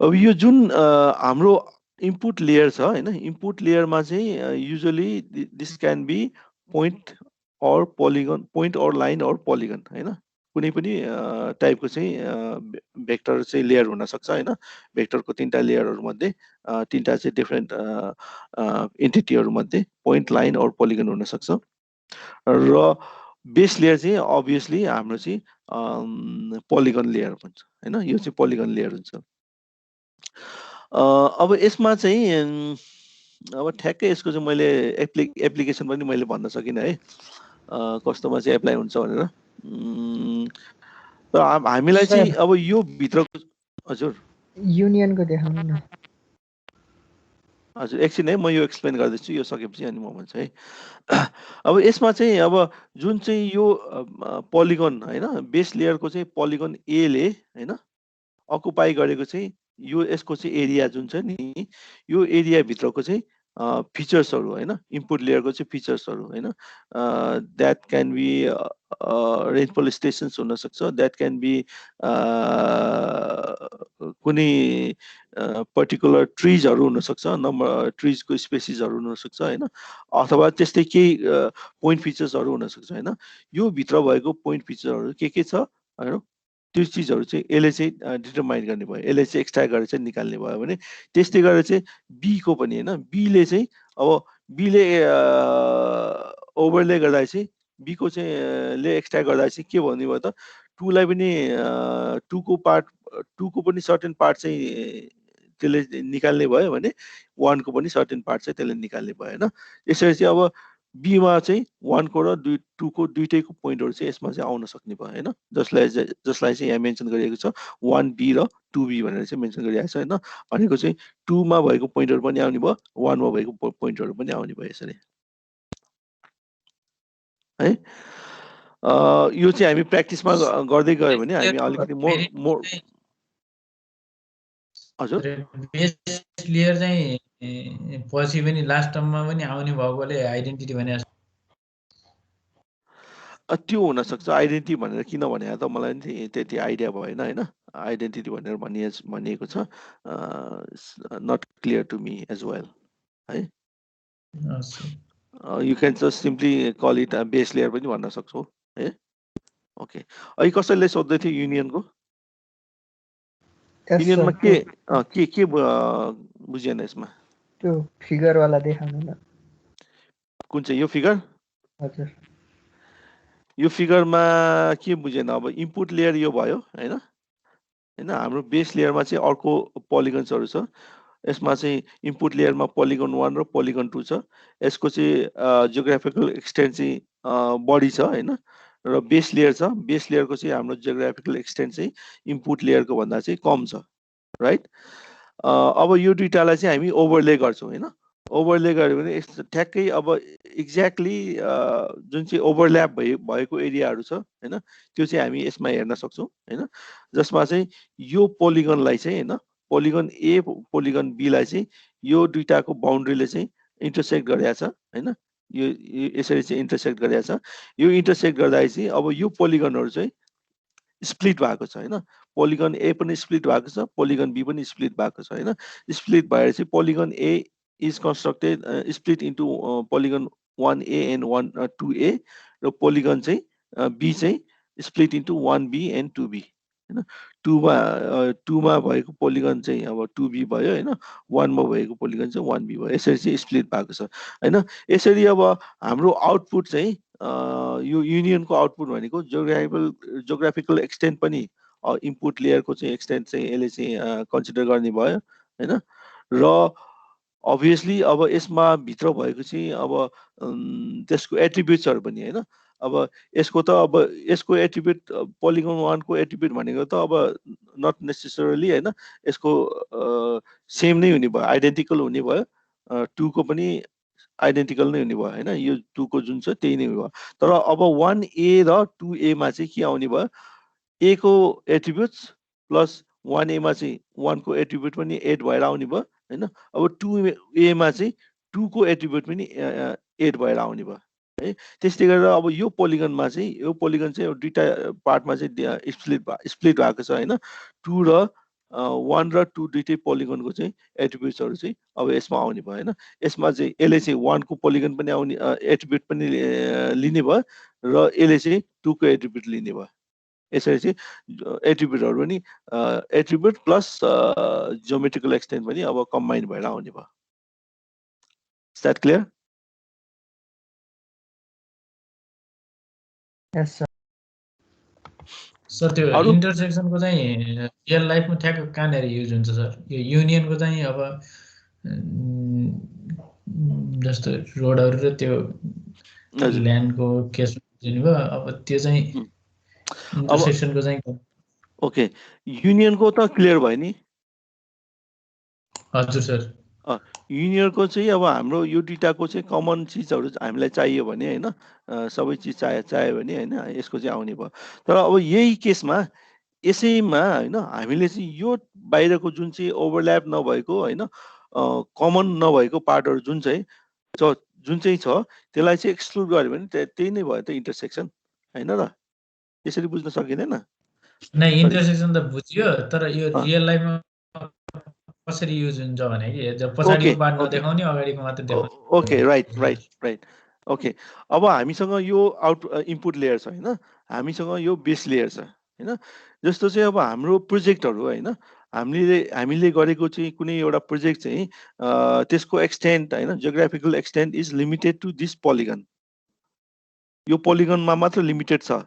अब यो जुन हाम्रो इनपुट लेयर छ हैन, इनपुट लेयरमा चाहिँ usually this can be point or polygon, point or line or polygon हैन। कुनै पनि टाइपको चाहिँ भेक्टर चाहिँ लेयर हुन सक्छ हैन। भेक्टरको तीनटा लेयरहरु मध्ये तीनटा चाहिँ डिफरेन्ट एन्टिटीहरु मध्ये पोइन्ट, लाइन अर पोलिगन हुन सक्छ। र बेस लेयर चाहिँ अभियसली हाम्रो चाहिँ पोलिगन लेयर भन्छ हैन। यो चाहिँ पोलिगन लेयर हुन्छ। अब यसमा चाहिँ अब ठ्याक्कै यसको चाहिँ मैले एप्लिकेसन पनि मैले भन्न सकिनँ है, कस्तोमा चाहिँ एप्लाई हुन्छ भनेर। तर हामीलाई चाहिँ अब यो भित्रको हजुर युनियनको देखाउनु न। हजुर एकछिन है, म यो एक्सप्लेन गर्दैछु, यो सकेपछि अनि म भन्छु है। अब यसमा चाहिँ अब जुन चाहिँ यो पोलिगन हैन, बेस लेयरको चाहिँ पोलिगन ए ले हैन अकुपाई गरेको चाहिँ यो यसको चाहिँ एरिया जुन छ नि, यो एरिया भित्रको चाहिँ फिचर्सहरु हैन, इनपुट लेयरको चाहिँ फिचर्सहरु हैन, that can be rainfall stations हुन सक्छ, द्याट क्यान बी कुनै पर्टिकुलर ट्रिजहरु हुन सक्छ, नम्बर ट्रिजको स्पेसिसहरु हुन सक्छ हैन, अथवा त्यस्तै केही पोइन्ट फिचर्सहरु हुन सक्छ हैन। यो भित्र भएको पोइन्ट फिचरहरु के छ हैन, त्यो चिजहरु चाहिँ यसले चाहिँ डिटरमाइन गर्ने भयो, यसले चाहिँ एक्सट्र्याक्ट गरेर चाहिँ निकाल्ने भयो भने त्यस्तै गरेर चाहिँ बी को पनि हैन, बी ले चाहिँ अब बी ले ओभरले गर्दा चाहिँ बी को चाहिँ ले एक्सट्र्याक्ट गर्दा चाहिँ के भन्ने भयो त, 2 लाई पनि 2 को पार्ट 2 को पनि सर्टेन पार्ट चाहिँ त्यसले निकाल्ने भयो भने 1 को पनि सर्टेन पार्ट चाहिँ त्यसले निकाल्ने भयो हैन। यसरी चाहिँ अब बी मा चाहिँ 1 को र 2 को दुईटैको पोइन्टहरु चाहिँ यसमा चाहिँ आउन सक्ने भयो हैन। जसलाई चाहिँ यहाँ मेन्सन गरिएको छ 1b र 2b भनेर चाहिँ मेन्सन गरिएको छ हैन। भनेको चाहिँ 2 मा भएको पोइन्टहरु पनि आउने भयो, 1 मा भएको पोइन्टहरु पनि आउने भयो यसरी है। यो चाहिँ हामी प्र्याक्टिसमा गर्दै गयो भने हामी अलिकति मोर हजुर बेस लेयर चाहिँ पछि पनि लास्ट टर्ममा पनि आउने भएकोले आइडेन्टिटी भने त्यो हुन सक्छ। आइडेन्टिटी भनेर किन भने त मलाई नि त्यति आइडिया भएन हैन। आइडेन्टिटी भनेर भनिएको छ, not clear to me as well है। You can just simply call it base layer पनि भन्न सक्छौ है। ओके, अहिले कसैले सोध्दै थियो युनियनको, युनियनमा के बुझिएन यसमा? त्यो फिगर वाला देखाउनु न। कुन चाहिँ यो फिगर? हजुर, यो फिगरमा के बुझेन? अब इनपुट लेयर यो भयो हैन हैन। हाम्रो बेस लेयरमा चाहिँ अर्को पोलिगन्सहरु छ। यसमा चाहिँ इनपुट लेयरमा पोलिगन 1 र पोलिगन 2 छ। यसको चाहिँ जियोग्राफिकल एक्सटेन्ट चाहिँ बढी छ हैन। र बेस लेयर छ, बेस लेयरको चाहिँ हाम्रो जियोग्राफिकल एक्सटेन्ट चाहिँ इनपुट लेयरको भन्दा चाहिँ कम छ, राइट। अब यो दुईटालाई चाहिँ हामी ओभरले गर्छौं हैन। ओभरले गर्यो भने ठ्याक्कै अब एक्ज्याक्टली जुन चाहिँ ओभरल्याप भएको एरियाहरु छ हैन, त्यो चाहिँ हामी यसमा हेर्न सक्छौं हैन। जसमा चाहिँ यो पोलिगनलाई चाहिँ हैन, पोलिगन ए पोलिगन बी लाई चाहिँ यो दुईटाको बाउन्ड्रीले चाहिँ इन्टरसेक्ट गरेको छ हैन। यो यसरी चाहिँ इन्टरसेक्ट गरेको छ। यो इन्टरसेक्ट गर्दा चाहिँ अब यो पोलिगनहरु चाहिँ स्प्लिट भएको छ हैन। पोलिगन ए पनि स्प्लिट भएको छ, पोलिगन बी पनि स्प्लिट भएको छ हैन। स्प्लिट भएर चाहिँ polygon A is constructed split into polygon 1a and 2a र पोलिगन चाहिँ b चाहिँ split into 1b and 2b हैन। 2 मा भएको पोलिगन चाहिँ अब 2b भयो हैन, 1 मा भएको पोलिगन चाहिँ 1b भयो। यसरी चाहिँ स्प्लिट भएको छ हैन। यसरी अब हाम्रो आउटपुट चाहिँ यो युनियनको आउटपुट भनेको जियोग्राफिकल एक्सटेन्ट पनि इनपुट लेयरको चाहिँ एक्सटेन्ट चाहिँ यसले चाहिँ कन्सिडर गर्ने भयो हैन र अभियसली अब यसमा भित्र भएको चाहिँ अब त्यसको एट्रिब्युट्सहरु पनि हैन अब यसको त अब यसको एट्रिब्युट पोलिगन 1 को एट्रिब्युट भनेको त अब नट नेसेसरली हैन यसको सेम नै हुने भयो आइडेन्टिकल हुने भयो 2 को पनि आइडेन्टिकल नै हुने भयो हैन यो 2 को जुन छ त्यही नै भयो तर अब 1a र 2a मा चाहिँ के आउने भयो a को एट्रिब्युट्स प्लस 1a मा चाहिँ 1 को एट्रिब्युट पनि एड भएर आउने भयो हैन अब 2a मा चाहिँ 2 को एट्रिब्युट पनि एड भएर आउने भयो है त्यसले गर्दा अब यो पोलिगनमा चाहिँ यो पोलिगन चाहिँ दुईटा पार्टमा चाहिँ स्प्लिट भएको छ हैन 2 र 1 र 2 दुईटै पोलिगनको चाहिँ एट्रिब्युट्सहरु चाहिँ अब यसमा आउने भयो हैन यसमा चाहिँ यसले चाहिँ 1 को पोलिगन पनि आउने एट्रिब्युट पनि लिने भयो र यसले चाहिँ 2 को एट्रिब्युट लिने भयो यसरी चाहिँ एट्रिब्युटहरु पनि एट्रिब्युट प्लस जियोमेट्रिकल एक्सटेन्ट पनि अब कम्बाइन भएर आउने भयो is that clear yes sir sir त्यो इन्टरसेक्सनको चाहिँ रियल लाइफमा ठ्याक्क कहाँनेर युज हुन्छ सर यो युनियनको चाहिँ अब जस्तो रोडहरु र त्यो ल्यान्डको केस दिनुभयो अब त्यो चाहिँ इन्टरसेक्सनको चाहिँ ओके युनियनको त क्लियर भयो नि हजुर सर युनियनको चाहिँ अब हाम्रो यो दुईटाको चाहिँ कमन चिजहरु हामीलाई चाहियो भने हैन सबै चिज चाहियो भने हैन यसको चाहिँ आउने भयो तर अब यही केसमा यसैमा हैन हामीले चाहिँ यो बाहिरको जुन चाहिँ ओभरल्याप नभएको हैन कमन नभएको पार्टहरु जुन चाहिँ छ त्यसलाई चाहिँ एक्सक्लुड गर्यो भने त्यही नै भयो त इन्टरसेक्सन हैन र त्यसरी बुझ्न सकिदैन नै इन्टरसेक्सन त बुझियो तर यो रियल लाइफमा कसरी युज हुन्छ भने कि जब पछाडीको पार्ट नदेखाउने अगाडिको मात्र देखाउने ओके राइट ओके अब हामीसँग यो इनपुट लेयर छ हैन हामीसँग यो बेस लेयर छ हैन जस्तो चाहिँ अब हाम्रो प्रोजेक्टहरु हैन हामीले गरेको चाहिँ कुनै एउटा प्रोजेक्ट चाहिँ त्यसको एक्सटेन्ट हैन geographical extent is limited to this polygon यो पोलिगनमा मात्र लिमिटेड छ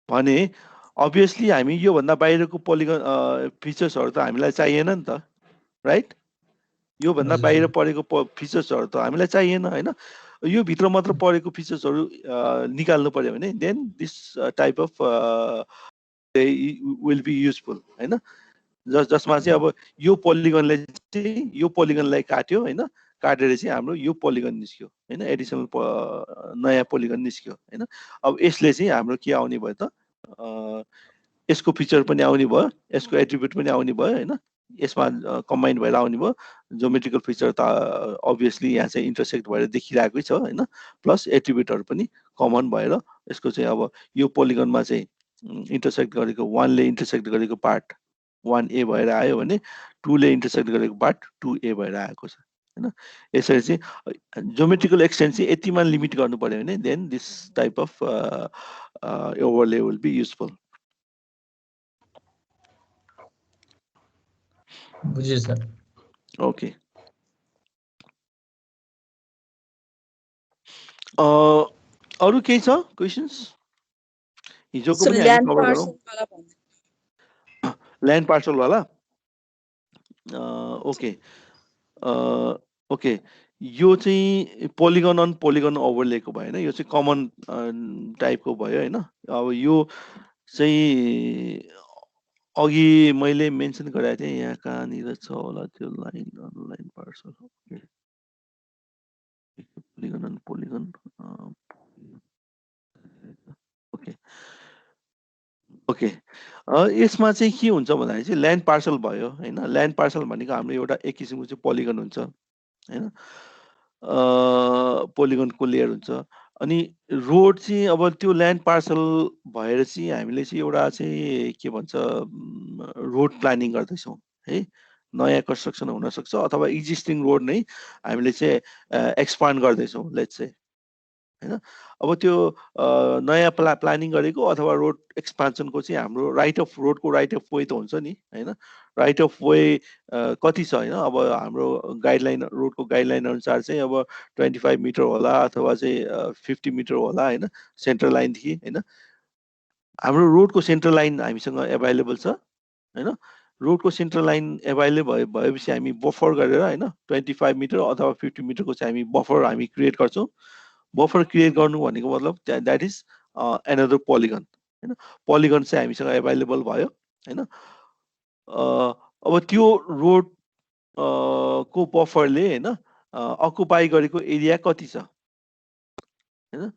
भने obviously हामी यो भन्दा बाहिरको पोलिगन फिचर्सहरु त हामीलाई चाहिएन नि त राइट यो भन्दा बाहिर परेको फिचर्सहरु त हामीलाई चाहिएन हैन यो भित्र मात्र परेको फिचर्सहरु निकाल्नु पर्यो भने then this type of will be useful हैन जसमा चाहिँ अब यो पोलिगनले चाहिँ यो पोलिगनलाई काट्यो हैन काटेर चाहिँ हाम्रो यो पोलिगन निस्क्यो हैन एडिसनल नयाँ पोलिगन निस्क्यो हैन अब यसले चाहिँ हाम्रो के आउने भयो त यसको फिचर पनि आउने भयो यसको एट्रिब्युट पनि आउने भयो हैन यसमा कम्बाइन भएर आउने भयो जियोमेट्रिकल फिचर त अभियसली यहाँ चाहिँ इन्टरसेक्ट भएर देखिरहेकै छ हैन प्लस एट्रिब्युटहरु पनि कमन भएर यसको चाहिँ अब यो पोलिगनमा चाहिँ इन्टरसेक्ट गरेको 1 ले इन्टरसेक्ट गरेको पार्ट 1a भएर आयो भने 2 ले इन्टरसेक्ट गरेको पार्ट 2a भएर आएको छ हैन यसरी चाहिँ जियोमेट्रिकल एक्सटेन्ट चाहिँ यतिमा लिमिट गर्नु पर्यो भने then this type of overlay will be useful बुझ्यो सर ओके अरु केही छ क्वेशन्स हिजोको पनि हामी कभर गरौँ ल्यान्ड पार्सल वाला ओके यो चाहिँ पोलिगन अन पोलिगन ओभरलेको भयो हैन यो चाहिँ कमन टाइपको भयो हैन अब यो चाहिँ अघि मैले मेन्सन गराएको थिएँ यहाँ कहाँनिर छ होला त्यो line parcel polygon on polygon okay यसमा चाहिँ के हुन्छ भन्दाखेरि चाहिँ ल्यान्ड पार्सल भयो हैन ल्यान्ड पार्सल भनेको हाम्रो एउटा एक किसिमको चाहिँ पोलिगन हुन्छ हैन पोलिगनको लेयर हुन्छ अनि रोड चाहिँ अब त्यो ल्यान्ड पार्सल भएर चाहिँ हामीले चाहिँ एउटा चाहिँ के भन्छ रोड प्लानिङ गर्दैछौँ है नयाँ कन्स्ट्रक्सन हुन सक्छ अथवा एक्जिस्टिङ रोड नै हामीले चाहिँ एक्सपान्ड गर्दैछौँ लेट्स से हैन अब त्यो नयाँ प्लानिङ गरेको अथवा रोड एक्सपान्सनको चाहिँ हाम्रो राइट अफ रोडको राइट अफ वे त हुन्छ नि हैन राइट अफ वे कति छ हैन अब हाम्रो गाइडलाइन रोडको गाइडलाइन अनुसार चाहिँ अब 25 मिटर होला अथवा चाहिँ 50 मिटर होला हैन सेन्टर लाइनदेखि हैन हाम्रो रोडको सेन्ट्रल लाइन हामीसँग एभाइलेबल छ हैन रोडको सेन्ट्रल लाइन एभाइलेबल भएपछि हामी बफर गरेर हैन 25 मिटर अथवा 50 मिटरको चाहिँ हामी बफर हामी क्रिएट गर्छौं बफर क्रिएट गर्नु भनेको मतलब दैट इज अनदर पोलिगन हैन पोलिगन चाहिँ हामीसँग एभाइलेबल भयो हैन अब त्यो रोड को बफरले हैन अकुपाई गरेको एरिया कति छ हैन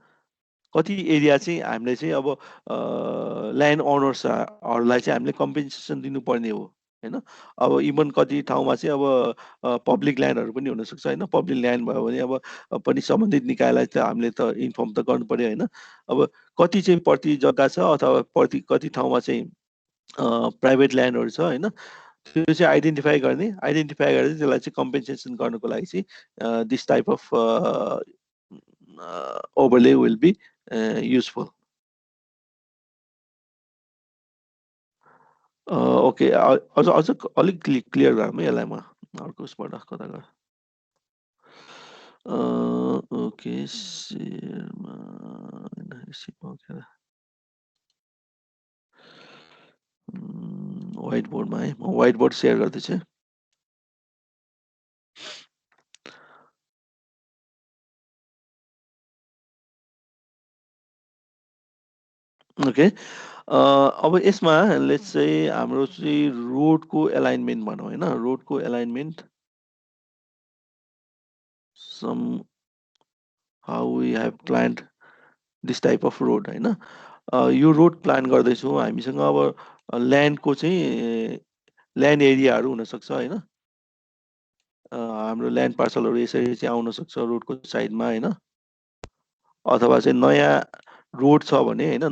कति एरिया चाहिँ हामीले चाहिँ अब ल्यान्ड ओनर्सहरुलाई चाहिँ हामीले कम्पेन्सेसन दिनुपर्ने हो हैन अब इभन कति ठाउँमा चाहिँ अब पब्लिक ल्यान्डहरु पनि हुन सक्छ हैन पब्लिक ल्यान्ड भयो भने अब पनि सम्बन्धित निकायलाई त हामीले त इन्फर्म त गर्नु पर्यो हैन अब कति चाहिँ प्रति जग्गा छ अथवा प्रति कति ठाउँमा चाहिँ प्राइभेट ल्यान्डहरु छ हैन त्यो चाहिँ आइडेन्टिफाई गरेर त्यसलाई चाहिँ कम्पेन्सेसन गर्नको लागि चाहिँ this type of overlay will be useful. Okay, also अलिक क्लियर गरौँ है यसलाई म अर्को उसबाट कता गर ओके शेयरमा व्हाइट बोर्डमा है म व्हाइट बोर्ड शेयर गर्दैछु ओके अब यसमा लेट्स से हाम्रो चाहिँ रोडको एलाइनमेन्ट भनौँ हैन रोडको alignment some how we have planned this type of road हैन यो रोड प्लान गर्दैछौँ हामीसँग अब ल्यान्डको चाहिँ ल्यान्ड एरियाहरु हुन सक्छ हैन हाम्रो ल्यान्ड पार्सलहरु यसरी चाहिँ आउन सक्छ रोडको साइडमा हैन अथवा चाहिँ नयाँ रोड छ भने हैन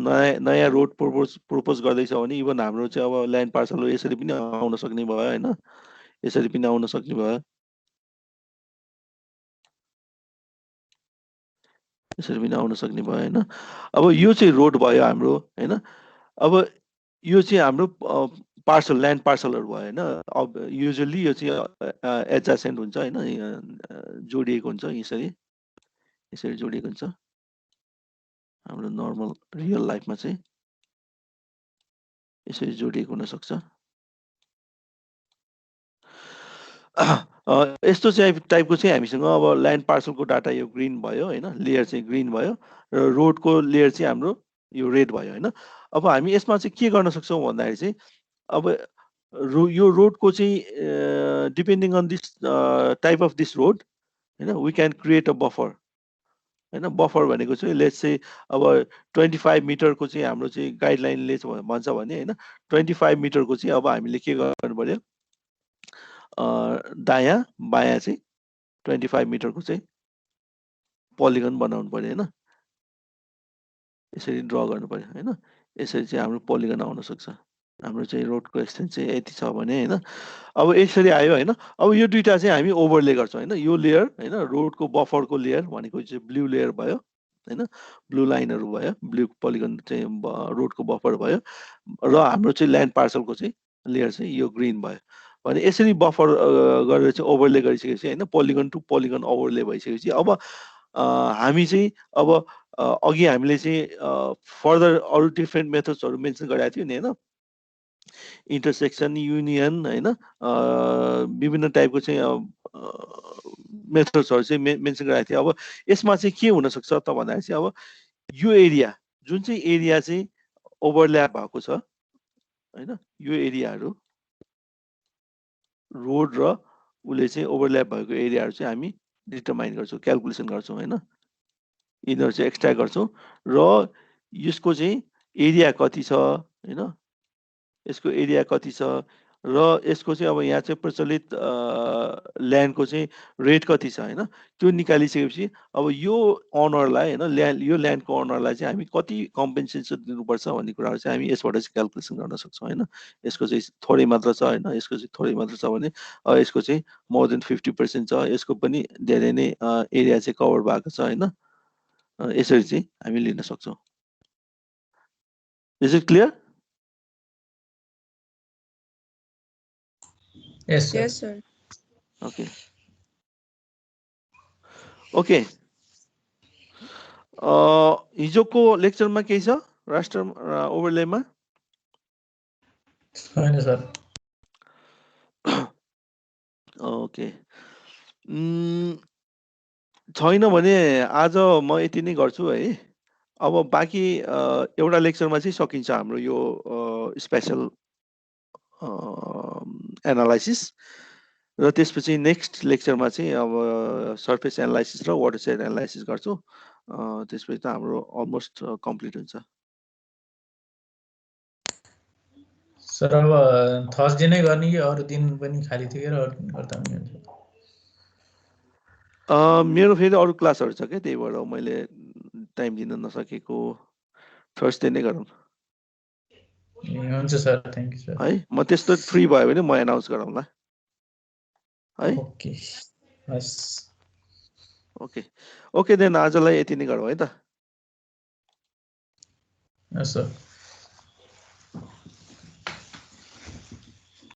नयाँ रोड प्रपोज गर्दैछ भने इभन हाम्रो चाहिँ अब ल्यान्ड पार्सलहरु यसरी पनि आउन सक्ने भयो हैन यसरी पनि आउन सक्ने भयो यसरी पनि आउन सक्ने भयो हैन अब यो चाहिँ रोड भयो हाम्रो हैन अब यो चाहिँ हाम्रो पार्सल ल्यान्ड पार्सलहरु भयो हैन अब युजुअली यो चाहिँ एडजसेन्ट हुन्छ हैन जोडिएको हुन्छ यसरी जोडिएको हुन्छ हाम्रो नर्मल रियल लाइफमा चाहिँ यसरी जोडिएको हुन सक्छ यस्तो चाहिँ टाइपको चाहिँ हामीसँग अब ल्यान्ड पार्सलको डाटा यो ग्रीन भयो हैन लेयर चाहिँ ग्रीन भयो र रोडको लेयर चाहिँ हाम्रो यो रेड भयो हैन अब हामी यसमा चाहिँ के गर्न सक्छौं भन्दाखेरि चाहिँ अब यो रोडको चाहिँ depending on this type of this road हैन we can create a buffer हैन बफर भनेको चाहिँ लेट्स से अब 25 मिटरको चाहिँ हाम्रो चाहिँ गाइडलाइनले भन्छ भने हैन 25 मिटरको चाहिँ अब हामीले के गर्नु पर्यो दायाँ बायाँ चाहिँ 25 मिटरको चाहिँ पोलिगन बनाउनु पर्यो हैन यसरी ड्रा गर्नु पर्यो हैन यसरी चाहिँ हाम्रो पोलिगन आउन सक्छ हाम्रो चाहिँ रोडको एक्सटेन्ट चाहिँ यति छ भने हैन अब यसरी आयो हैन अब यो दुईटा चाहिँ हामी ओभरले गर्छौं हैन यो लेयर हैन रोडको बफरको लेयर भनेको चाहिँ ब्लू लेयर भयो हैन ब्लू लाइनहरु भयो ब्लू पोलिगन चाहिँ रोडको बफर भयो र हाम्रो चाहिँ ल्यान्ड पार्सलको चाहिँ लेयर चाहिँ यो ग्रीन भयो भने यसरी बफर गरेर चाहिँ ओभरले गरिसकेपछि हैन पोलिगन टु पोलिगन ओभरले भइसकेपछि अब हामी चाहिँ अब अघि हामीले चाहिँ फर्दर अरु डिफरेन्ट मेथड्सहरु मेन्सन गरेका थियौ नि हैन इन्टरसेक्सन युनियन हैन विभिन्न टाइपको चाहिँ मेथड्सहरु चाहिँ मेन्सन गरेका थिए अब यसमा चाहिँ के हुन सक्छ त भन्दाखेरि चाहिँ अब यो एरिया जुन चाहिँ एरिया चाहिँ ओभरल्याप भएको छ हैन यो एरियाहरु रोड र उले चाहिँ ओभरल्याप भएको एरियाहरु चाहिँ हामी डिटरमाइन गर्छौं क्याल्कुलेसन गर्छौं हैन यिनीहरु चाहिँ एक्सट्र्याक्ट गर्छौं र यसको चाहिँ एरिया कति छ हैन यसको एरिया कति छ र यसको चाहिँ अब यहाँ चाहिँ प्रचलित ल्यान्डको चाहिँ रेट कति छ हैन त्यो निकालिसकेपछि अब यो ओनरलाई हैन यो ल्यान्डको ओनरलाई चाहिँ हामी कति कम्पेन्सेसन दिनुपर्छ भन्ने कुराहरु चाहिँ हामी यसबाट चाहिँ क्याल्कुलेसन गर्न सक्छौं हैन यसको चाहिँ थोरै मात्र छ हैन यसको चाहिँ थोरै मात्र छ भने यसको चाहिँ मोर देन 50% छ यसको पनि धेरै नै एरिया चाहिँ कभर भएको छ हैन यसरी चाहिँ हामी लिन सक्छौं is it clear Yes, sir. Yes, sir. Okay. Okay. हिजोको लेक्चरमा के छ राष्ट्र ओभरलेमा? छैन सर। ओके, छैन भने आज म यति नै गर्छु है। अब बाँकी एउटा लेक्चरमा चाहिँ सकिन्छ हाम्रो यो स्पेसल एनालाइसिस, र त्यसपछि नेक्स्ट लेक्चरमा चाहिँ अब सर्फेस एनालाइसिस र वाटरसेड एनालाइसिस गर्छु। त्यसपछि त हाम्रो अलमोस्ट कम्प्लिट हुन्छ। सर अब थर्सडे नै गर्ने कि अरू दिन पनि खाली थियो र अरू दिन गर्दा पनि हुन्छ? मेरो फेरि अरू क्लासहरू छ क्या, त्यही भएर मैले टाइम दिन नसकेको। थर्सडे नै गरौँ हुन्छ सर, थ्याङ्क यू सर। है। म त्यस्तो फ्री भयो भने म एनाउन्स गरौँला है। ओके, हस्। ओके ओके देन आजलाई यति नै गरौँ है त। हस् सर।